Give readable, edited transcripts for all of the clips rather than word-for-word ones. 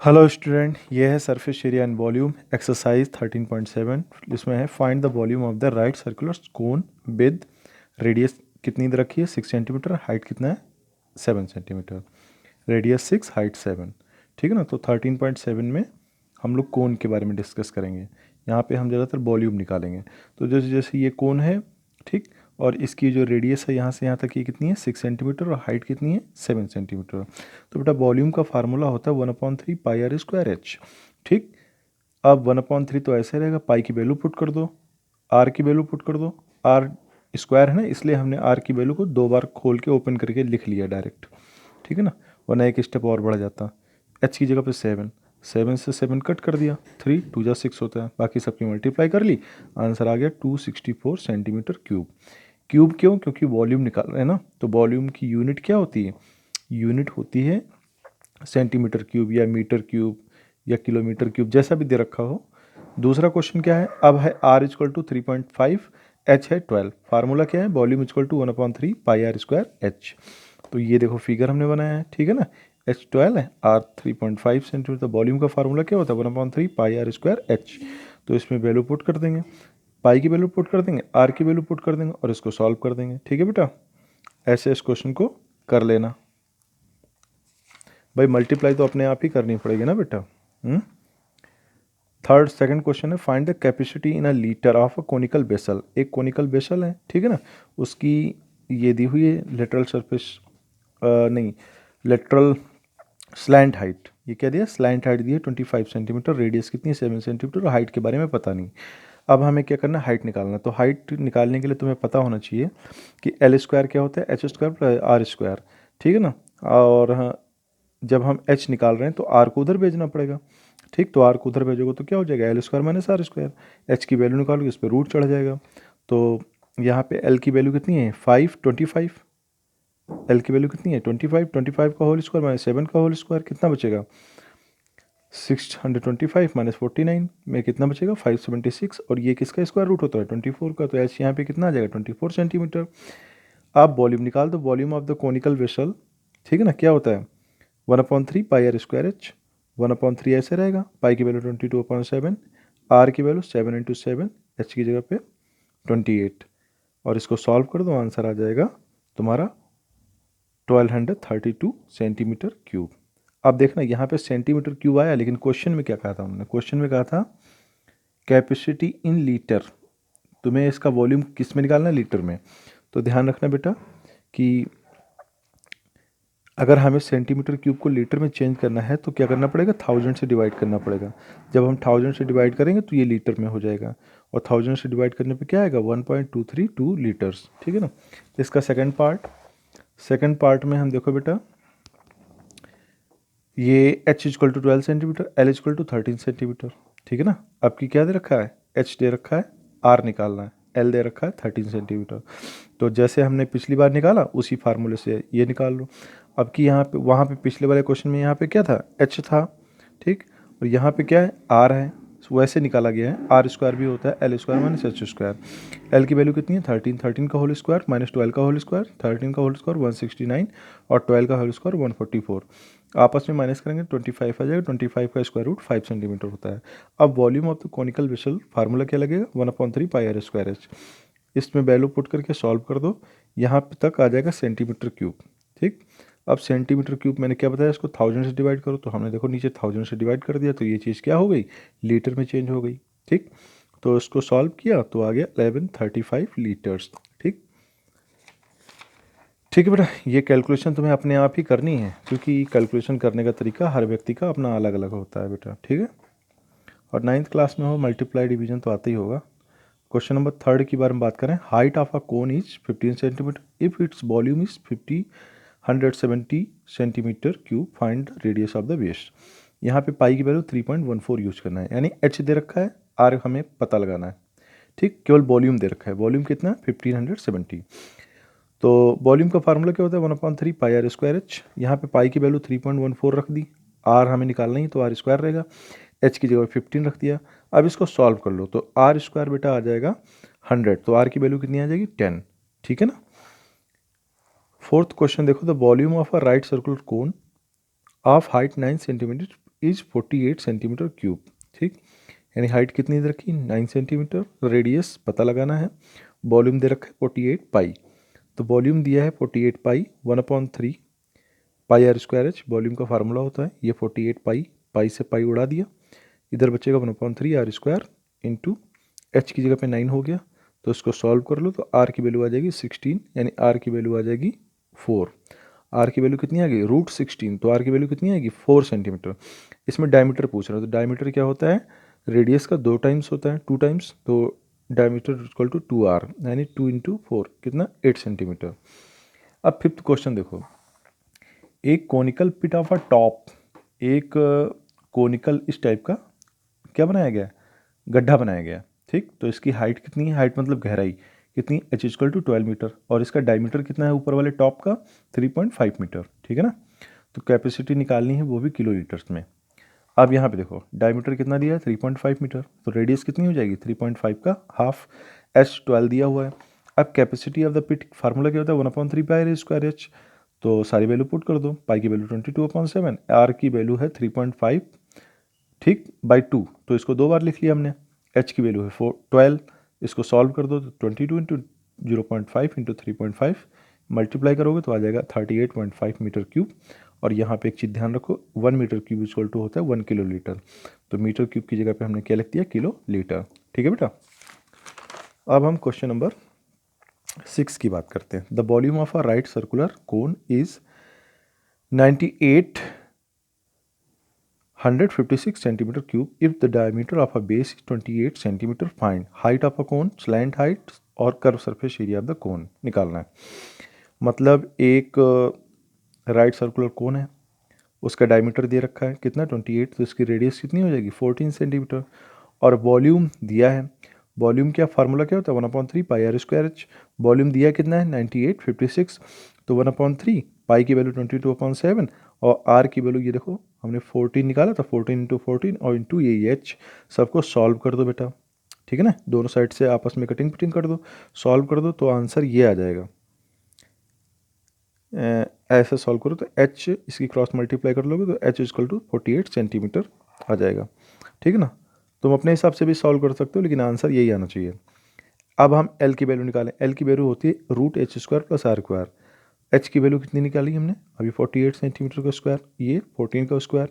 Hello student, ये है surface area and volume exercise 13.7। इसमें है find the volume of the right circular cone with radius कितनी दे रखी है 6 सेंटीमीटर, हाइट कितना है 7 सेंटीमीटर, रेडियस 6 हाइट 7। ठीक है ना। तो 13.7 में हम लोग कोन के बारे में डिस्कस करेंगे। यहाँ पे हम ज़्यादातर वॉल्यूम निकालेंगे। तो जैसे जैसे ये कोन है, ठीक, और इसकी जो रेडियस है यहाँ से यहाँ तक ये कितनी है 6 सेंटीमीटर और हाइट कितनी है 7 सेंटीमीटर। तो बेटा वॉल्यूम का फार्मूला होता है 1/3 पाई आर स्क्वायर एच। ठीक। अब 1/3 तो ऐसे रहेगा, पाई की वैल्यू पुट कर दो, आर की वैल्यू पुट कर दो। आर स्क्वायर है ना, इसलिए हमने आर की वैल्यू को 2 बार खोल के ओपन करके लिख लिया डायरेक्ट। ठीक है ना, वरना एक स्टेप और बढ़ जाता। एच की जगह पे 7, 7 से 7 कट कर दिया, 3 2 जा 6 होता है, बाकी सबकी मल्टीप्लाई कर ली, आंसर आ गया 264 सेंटीमीटर क्यूब। क्यूब क्यों? क्योंकि वॉल्यूम निकाल रहे हैं ना, तो वॉल्यूम की यूनिट क्या होती है? यूनिट होती है सेंटीमीटर क्यूब या मीटर क्यूब या किलोमीटर क्यूब, जैसा भी दे रखा हो। दूसरा क्वेश्चन क्या है? अब है R इक्वल टू 3.5, एच है 12। फार्मूला क्या है? Volume equal to 1/3 pi r square h. तो ये देखो फिगर हमने बनाया है, ठीक है ना। एच 12 है, आर 3.5 सेंटीमीटर। तो वॉल्यूम का फार्मूला क्या होता है? 1/3 पाई आर स्क्वायर एच। तो इसमें वैल्यू पुट कर देंगे, पाई की वैल्यू पुट कर देंगे, आर की वैल्यू पुट कर देंगे और इसको सॉल्व कर देंगे। ठीक है बेटा, ऐसे इस क्वेश्चन को कर लेना। भाई मल्टीप्लाई तो अपने आप ही करनी पड़ेगी ना बेटा। थर्ड सेकंड क्वेश्चन है find the capacity in a litre of a conical vessel. एक कोनिकल बेसल है, ठीक है ना, उसकी ये दी हुई है लेटरल सरफेस, नहीं, लेटरल स्लैंट हाइट। ये क्या दिया? स्लैंट हाइट दी है 25 सेंटीमीटर, रेडियस कितनी है 7 सेंटीमीटर, और हाइट के बारे में पता नहीं। अब हमें क्या करना है? हाइट निकालना। तो हाइट निकालने के लिए तुम्हें पता होना चाहिए कि एल स्क्वायर क्या होता है, h square plus r square. ठीक है ना। और हाँ, जब हम एच निकाल रहे हैं तो आर को उधर भेजना पड़ेगा। ठीक, तो आर को उधर भेजोगे तो क्या हो जाएगा? L square minus r square. H की वैल्यू निकालोगे, उस पर रूट चढ़ जाएगा। तो यहाँ पे एल की वैल्यू कितनी है 525। एल की वैल्यू कितनी है 25, 25 का होल स्क्वायर माइनस 7 का होल स्क्वायर, कितना बचेगा? 625 माइनस 49 में कितना बचेगा? 576। और ये किसका स्क्वायर रूट होता है? 24 का। तो एच यहाँ पे कितना आ जाएगा? 24 सेंटीमीटर। आप वॉल्यूम निकाल दो, volume of the conical vessel, ठीक है ना, क्या होता है 1/3 पाई आर स्क्वायर एच। 1/3 ऐसे रहेगा, पाई की वैल्यू 22/7, आर की वैल्यू 7 इंटू 7, एच की जगह पे 28। और इसको सॉल्व कर दो, आंसर आ जाएगा तुम्हारा 1232 सेंटीमीटर क्यूब। अब देखना यहाँ पे सेंटीमीटर क्यूब आया, लेकिन क्वेश्चन में क्या कहा था हमने? क्वेश्चन में कहा था कैपेसिटी इन लीटर। तुम्हें इसका वॉल्यूम किस में निकालना है? लीटर में। तो ध्यान रखना बेटा कि अगर हमें सेंटीमीटर क्यूब को लीटर में चेंज करना है तो क्या करना पड़ेगा? 1000 से डिवाइड करना पड़ेगा। जब हम 1000 से डिवाइड करेंगे तो ये लीटर में हो जाएगा, और 1000 से डिवाइड करने पे क्या आएगा? 1.232 लीटर्स। ठीक है ना। इसका सेकंड पार्ट में हम देखो बेटा, ये h equal to 12 centimetre, l equal to 13 centimetre. ठीक है ना। आपकी क्या दे रखा है? h दे रखा है, r निकालना है, l दे रखा है 13 सेंटीमीटर। तो जैसे हमने पिछली बार निकाला उसी फार्मूले से ये निकाल लो। अब कि यहाँ पे, वहाँ पे पिछले वाले क्वेश्चन में यहाँ पे क्या था? h था, ठीक, और यहाँ पे क्या है? r है। वैसे निकाला गया है, आर स्क्वायर भी होता है L square minus H square. L की वैल्यू कितनी है 13, 13 का होल स्क्वायर माइनस 12 का होल स्क्वायर, 13 का होल स्क्वायर 169 और 12 का होल स्क्वायर 144। आपस में माइनस करेंगे 25 आ जाएगा, 25 का स्क्वायर रूट 5 सेंटीमीटर होता है। अब volume of the conical vessel formula क्या लगेगा? 1/3 पाई आर स्क्वायर एच। इसमें वैल्यू पुट करके सॉल्व कर दो, यहाँ पे तक आ जाएगा सेंटीमीटर क्यूब। ठीक, अब सेंटीमीटर क्यूब मैंने क्या बताया? इसको 1000 से डिवाइड करो, तो हमने देखो नीचे 1000 से डिवाइड कर दिया, तो ये चीज़ क्या हो गई? लीटर में चेंज हो गई। ठीक, तो इसको सॉल्व किया तो आ गया 1135 लीटर्स। ठीक, ठीक है बेटा, ये कैलकुलेशन तुम्हें अपने आप ही करनी है, क्योंकि कैलकुलेशन करने का तरीका हर व्यक्ति का अपना अलग अलग होता है बेटा। ठीक है, और 9th क्लास में हो मल्टीप्लाई डिवीजन तो आता ही होगा। क्वेश्चन नंबर थर्ड की बारे में बात करें। Height of a cone is 15 centimetre if its volume is 170 centimetre cube, find radius of the base. यहाँ पे पाई की वैल्यू 3.14 यूज करना है, यानी एच दे रखा है, आर हमें पता लगाना है। ठीक, केवल वॉल्यूम दे रखा है, वॉल्यूम कितना है 1570। तो वॉल्यूम का फार्मूला क्या होता है? 1/3 पाई आर स्क्वायर एच। यहाँ पे पाई की वैल्यू 3.14 रख दी, आर हमें निकालना ही तो आर स्क्वायर रहेगा, एच की जगह 15 रख दिया। अब इसको सॉल्व कर लो, तो आर स्क्वायर बेटा आ जाएगा 100, तो आर की वैल्यू कितनी आ जाएगी 10। ठीक है ना। फोर्थ क्वेश्चन देखो, the volume of a right circular cone of height 9 centimetre is 48 centimetre cube. ठीक, यानी हाइट कितनी दे रखी, 9 सेंटीमीटर, रेडियस पता लगाना है, वॉल्यूम दे रखा है 48 पाई। तो वॉल्यूम दिया है 48 पाई 1/3 pi r square H, volume का फार्मूला होता है ये 48 पाई, पाई से पाई उड़ा दिया, इधर बचेगा 1/3 आर स्क्वायर इंटू एच की जगह पे 9 हो गया। तो इसको सॉल्व कर लो तो आर की वैल्यू आ जाएगी 16, यानी आर की वैल्यू आ जाएगी 4। आर की वैल्यू कितनी आ गई, √16, तो आर की वैल्यू कितनी आएगी 4 सेंटीमीटर। इसमें डायमीटर पूछ रहा है, तो डायमीटर क्या होता है, रेडियस का 2 टाइम्स होता है, 2 टाइम्स, तो डायमीटर इक्वल टू 2r, यानी 2 × 4 कितना 8 सेंटीमीटर। अब फिफ्थ क्वेश्चन देखो, एक conical pit of a top, एक कोनिकल इस टाइप का क्या बनाया गया, गड्ढा बनाया गया। ठीक, तो इसकी हाइट कितनी है, हाइट मतलब गहराई कितनी, h इक्वल टू 12 मीटर, और इसका डायमीटर कितना है ऊपर वाले टॉप का 3.5 मीटर। ठीक है ना, तो कैपेसिटी निकालनी है वो भी किलो लीटर्स में। अब यहाँ पे देखो डायमीटर कितना दिया है 3.5 मीटर, तो रेडियस कितनी हो जाएगी 3.5 का हाफ, h 12 दिया हुआ है। अब capacity of the pit formula क्या होता है 1/3 पाई आर स्क्वायर एच, तो सारी वैल्यू पुट कर दो, पाई की वैल्यू 22/7, आर की वैल्यू है 3.5, ठीक, बाई 2, तो इसको 2 बार लिख लिया हमने, h की वैल्यू है 12, इसको सॉल्व कर दो तो 22 × 0.5 × 3.5 मल्टीप्लाई करोगे तो आ जाएगा 38.5 मीटर क्यूब। और यहाँ पे एक चीज़ ध्यान रखो, 1 मीटर क्यूब इक्वल टू होता है 1 किलो लीटर, तो मीटर क्यूब की जगह पे हमने क्या लिख दिया, किलो लीटर। ठीक है बेटा, अब हम क्वेश्चन नंबर 6 की बात करते हैं। The volume of a right circular cone is 98 156 centimeter cube if the diameter of a base is 28 centimeter. Find height of a cone, slant height और curve surface area of the cone निकालना है। मतलब एक right circular cone है, उसका diameter दे रखा है कितना 28, तो इसकी रेडियस कितनी हो जाएगी 14 सेंटीमीटर, और वॉल्यूम दिया है, वॉल्यूम क्या फार्मूला क्या होता है 1/3 pi r square H, volume दिया कितना है 98 56, तो 1/3 पाई की वैल्यू 22/7 और आर की वैल्यू ये देखो हमने 14 निकाला था, 14 × 14 और इंटू ये एच, सबको सॉल्व कर दो बेटा। ठीक है ना, दोनों साइड से आपस में कटिंग पिटिंग कर दो, सॉल्व कर दो तो आंसर ये आ जाएगा। ऐसे सॉल्व करो तो h इसकी क्रॉस मल्टीप्लाई कर लोगे तो h इक्वल टू 48 सेंटीमीटर आ जाएगा। ठीक है ना, तुम अपने हिसाब से भी सॉल्व कर सकते हो लेकिन आंसर यही आना चाहिए। अब हम l की वैल्यू निकालें, l की वैल्यू होती है √h² + r स्क्वायर, h की वैल्यू कितनी निकाली हमने अभी 48 सेंटीमीटर का स्क्वायर, ये 14 का स्क्वायर,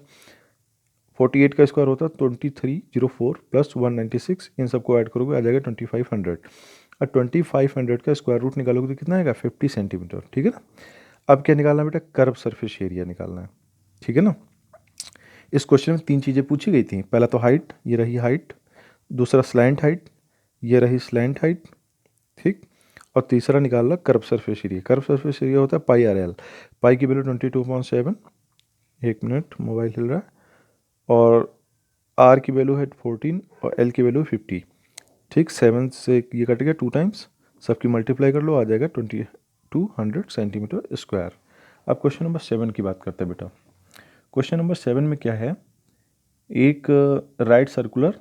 48 का स्क्वायर होता है 2304 + 196, इन सबको ऐड करोगे आ जाएगा 2500, और 2500 का स्क्वायर रूट निकालोगे तो कितना आएगा 50 सेंटीमीटर। ठीक है ना, अब क्या निकालना है बेटा, कर्व सरफेस एरिया निकालना है। ठीक है ना, इस क्वेश्चन में 3 चीज़ें पूछी गई थी, पहला तो हाइट, ये रही हाइट, दूसरा स्लैंट हाइट, ये रही स्लैंट हाइट, ठीक, और तीसरा निकालना curve surface area. Curve surface area होता है पाई आर एल, पाई की वैल्यू 22/7, एक मिनट मोबाइल हिल रहा है, और आर की वैल्यू है 14 और एल की वैल्यू 50। ठीक, 7 से ये कट गया 2 टाइम्स, सबकी मल्टीप्लाई कर लो आ जाएगा 2200 सेंटीमीटर स्क्वायर। अब क्वेश्चन नंबर 7 की बात करते हैं बेटा। क्वेश्चन नंबर 7 में क्या है, एक right circular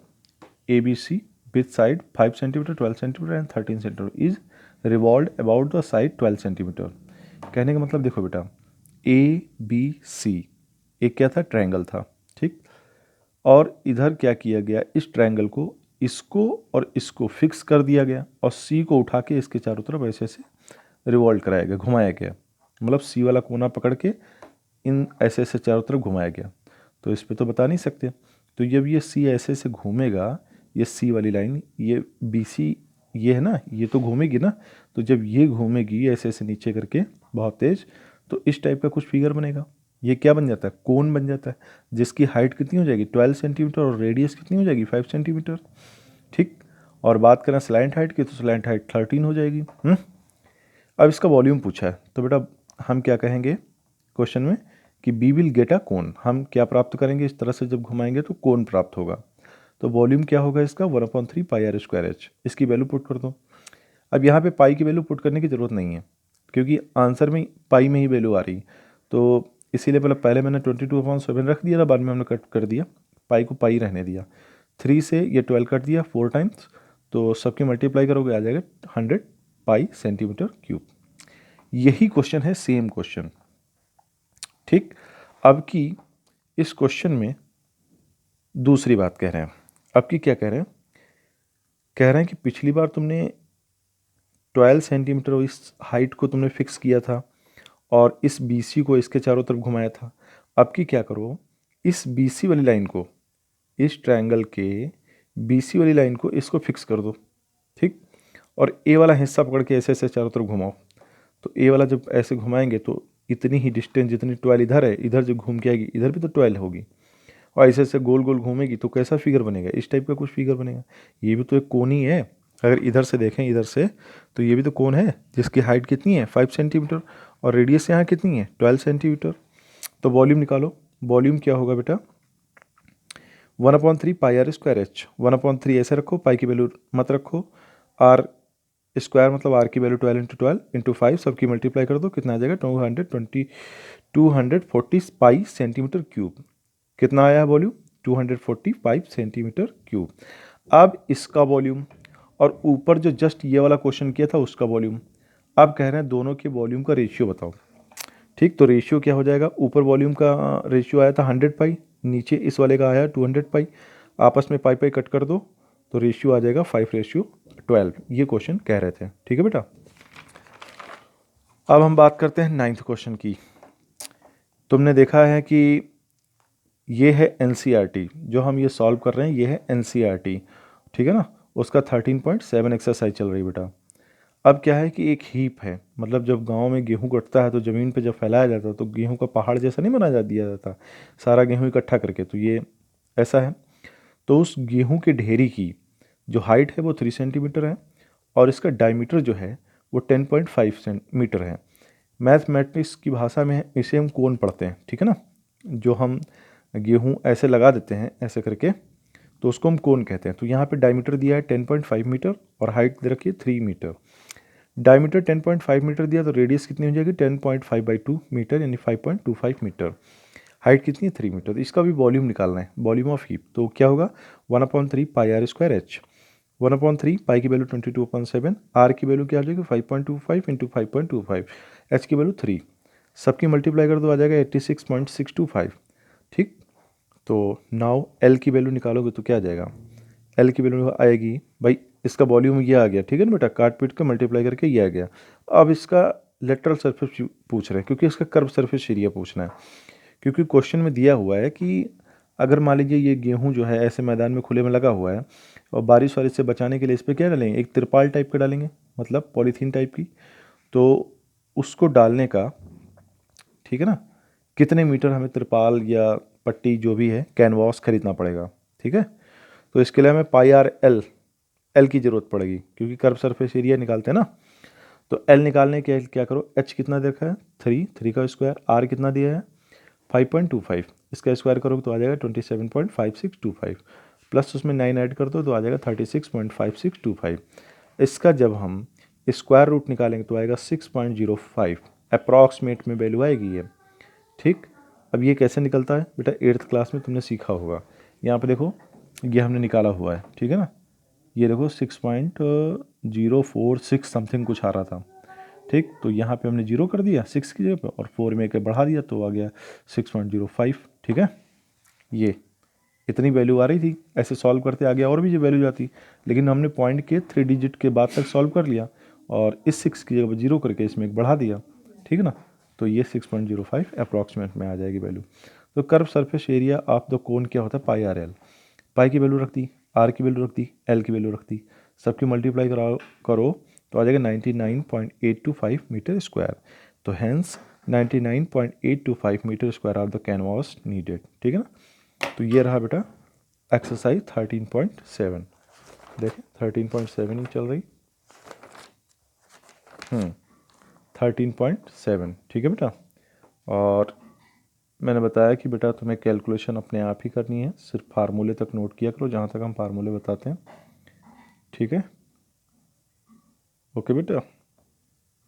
A B C with side 5 centimetre 12 centimetre and 13 centimetre is revolve about the side 12 centimetre. कहने का मतलब देखो बेटा, ए बी सी एक क्या था, ट्रायंगल था, ठीक, और इधर क्या किया गया, इस ट्रायंगल को इसको और इसको फिक्स कर दिया गया और सी को उठा के इसके चारों तरफ ऐसे ऐसे रिवॉल्व कराया गया, घुमाया गया, मतलब सी वाला कोना पकड़ के इन ऐसे ऐसे चारों तरफ घुमाया गया। तो इस पे तो बता नहीं सकते, तो जब ये सी ऐसे ऐसे घूमेगा, ये सी वाली लाइन, ये बी सी ये है ना, ये तो घूमेगी ना, तो जब ये घूमेगी ऐसे ऐसे नीचे करके बहुत तेज, तो इस टाइप का कुछ फिगर बनेगा, ये क्या बन जाता है, कोन बन जाता है, जिसकी हाइट कितनी हो जाएगी 12 सेंटीमीटर और रेडियस कितनी हो जाएगी 5 सेंटीमीटर। ठीक, और बात करें स्लैंट हाइट की तो स्लैंट हाइट 13 हो जाएगी। अब इसका वॉल्यूम पूछा है, तो बेटा हम क्या कहेंगे क्वेश्चन में कि बी विल गेट अ कोन, हम क्या प्राप्त करेंगे, इस तरह से जब घुमाएंगे तो कोन प्राप्त होगा। तो वॉल्यूम क्या होगा इसका 1/3 पाई आर स्क्वायर एच, इसकी वैल्यू पुट कर दो। अब यहाँ पे पाई की वैल्यू पुट करने की ज़रूरत नहीं है क्योंकि आंसर में पाई में ही वैल्यू आ रही, तो इसीलिए मतलब पहले मैंने 22/7 रख दिया था, बाद में हमने कट कर दिया, पाई को पाई रहने दिया, 3 से ये 12 कट दिया 4 टाइम्स, तो सबकी मल्टीप्लाई करोगे आ जाएगा 100 पाई सेंटीमीटर क्यूब। यही क्वेश्चन है, सेम क्वेश्चन। ठीक, अब की इस क्वेश्चन में दूसरी बात कह रहे हैं, अब की क्या कह रहे हैं, कह रहे हैं कि पिछली बार तुमने 12 सेंटीमीटर इस हाइट को तुमने फिक्स किया था और इस BC को इसके चारों तरफ घुमाया था। अब की क्या करो, इस BC वाली लाइन को, इस ट्रायंगल के BC वाली लाइन को इसको फिक्स कर दो, ठीक, और A वाला हिस्सा पकड़ के ऐसे ऐसे चारों तरफ घुमाओ। तो A वाला जब ऐसे घुमाएंगे तो इतनी ही डिस्टेंस जितनी 12 इधर है, इधर जो घूम के आएगी इधर भी तो 12 होगी, और ऐसे ऐसे गोल गोल घूमेगी तो कैसा फिगर बनेगा, इस टाइप का कुछ फिगर बनेगा। ये भी तो एक कोन ही है, अगर इधर से देखें इधर से तो ये भी तो कोन है जिसकी हाइट कितनी है 5 सेंटीमीटर और रेडियस यहाँ कितनी है 12 सेंटीमीटर। तो वॉल्यूम निकालो, वॉल्यूम क्या होगा बेटा 1/3 पाई आर स्क्वायर एच। 1/3 ऐसे रखो, पाई की वैल्यू मत रखो, आर स्क्वायर मतलब आर की वैल्यू 12 × 12 × 5 सबकी मल्टीप्लाई कर दो, कितना आ जाएगा 240 पाई सेंटीमीटर क्यूब। कितना आया वॉल्यूम 245 सेंटीमीटर क्यूब। अब इसका वॉल्यूम और ऊपर जो जस्ट ये वाला क्वेश्चन किया था उसका वॉल्यूम, अब कह रहे हैं दोनों के वॉल्यूम का रेशियो बताओ, ठीक। तो रेशियो क्या हो जाएगा, ऊपर वॉल्यूम का रेशियो आया था 100 पाई, नीचे इस वाले का आया 200 पाई, आपस में पाई पाई कट कर दो तो रेशियो आ जाएगा 5:12। ये क्वेश्चन कह रहे थे, ठीक है बेटा। अब हम बात करते हैं 9th क्वेश्चन की। तुमने देखा है कि ये है NCERT, जो हम ये सॉल्व कर रहे हैं ये है NCERT, ठीक है ना, उसका 13.7 एक्सरसाइज चल रही बेटा। अब क्या है कि एक हीप है, मतलब जब गांव में गेहूं कटता है तो ज़मीन पे जब फैलाया जाता है तो गेहूं का पहाड़ जैसा नहीं बना दिया जाता सारा गेहूं इकट्ठा करके, तो ये ऐसा है। तो उस गेहूं के ढेरी की जो हाइट है वो 3 सेंटीमीटर है और इसका डायमीटर जो है वो 10.5 सेंटीमीटर है। मैथमेटिक्स की भाषा में इसे हम कोण पढ़ते हैं, ठीक है ना, जो हम गेहूं ऐसे लगा देते हैं ऐसे करके तो उसको हम कोण कहते हैं। तो यहाँ पे डायमीटर दिया है 10.5 मीटर और हाइट दे रखी है 3 मीटर। डायमीटर 10.5 मीटर दिया तो रेडियस कितनी हो जाएगी 10.5/2 मीटर यानी 5.25 मीटर। हाइट कितनी है 3 मीटर। तो इसका भी वॉल्यूम निकालना है, वॉल्यूम ऑफ हीप। तो क्या होगा 1/3 पाई आर स्क्वायर एच। 1/3 पाई की वैल्यू 22/7, आर की वैल्यू क्या हो जाएगी 5.25 × 5.25, एच की वैल्यू 3, सबकी मल्टीप्लाई कर दो आ जाएगा 86.625, ठीक। तो नाउ एल की वैल्यू निकालोगे तो क्या आ जाएगा, एल की वैल्यू आएगी भाई, इसका वॉल्यूम ये आ गया, ठीक है ना बेटा, काट पीट कर मल्टीप्लाई करके ये आ गया। अब इसका लेटरल सरफेस पूछ रहे हैं क्योंकि इसका कर्व सरफेस एरिया पूछना है, क्योंकि क्वेश्चन में दिया हुआ है कि अगर मान लीजिए ये गेहूं जो है ऐसे मैदान में खुले में लगा हुआ है और बारिश वारिश से बचाने के लिए इस पर क्या डालेंगे, एक तिरपाल टाइप का डालेंगे, मतलब पॉलीथीन टाइप की। तो उसको डालने का, ठीक है ना, कितने मीटर हमें तिरपाल या पट्टी जो भी है कैनवास खरीदना पड़ेगा, ठीक है। तो इसके लिए हमें पाई आर एल की ज़रूरत पड़ेगी क्योंकि कर्व सरफेस एरिया निकालते हैं ना। तो एल निकालने के क्या करो, एच कितना देखा है 3 का स्क्वायर, आर कितना दिया है 5.25, इसका स्क्वायर करोगे तो आ जाएगा 27.5625, प्लस उसमें 9 ऐड कर दो तो आ जाएगा 36.5625। इसका जब हम स्क्वायर रूट निकालेंगे तो आएगा 6.05, अप्रॉक्सीमेट में वैल्यू आएगी ये, ठीक। अब ये कैसे निकलता है बेटा 8th क्लास में तुमने सीखा होगा। यहाँ पे देखो ये हमने निकाला हुआ है, ठीक है ना, ये देखो 6.046 समथिंग कुछ आ रहा था, ठीक। तो यहाँ पे हमने 0 कर दिया 6 की जगह पे और 4 में एक बढ़ा दिया तो आ गया 6.05, ठीक है। ये इतनी वैल्यू आ रही थी, ऐसे सॉल्व करते आगे और भी जो वैल्यू जाती, लेकिन हमने पॉइंट के 3 डिजिट के बाद तक सॉल्व कर लिया और इस 6 की जगह 0 करके इसमें एक बढ़ा दिया, ठीक है ना। तो ये 6.05 अप्रॉक्सीमेट में आ जाएगी वैल्यू। तो curve surface area of the cone क्या होता है पाई आर एल। पाई की वैल्यू रख दी, आर की वैल्यू रख दी, एल की वैल्यू रख दी, सबकी मल्टीप्लाई करो तो आ जाएगा 99.825 मीटर स्क्वायर। तो hence 99.825 metre square are the canvas needed, ठीक है ना। तो ये रहा बेटा एक्सरसाइज 13.7, देखें 13.7 ही चल रही, 13.7, ठीक है बेटा। और मैंने बताया कि बेटा तुम्हें कैलकुलेशन अपने आप ही करनी है, सिर्फ फार्मूले तक नोट किया करो जहाँ तक हम फार्मूले बताते हैं, ठीक है। ओके बेटा।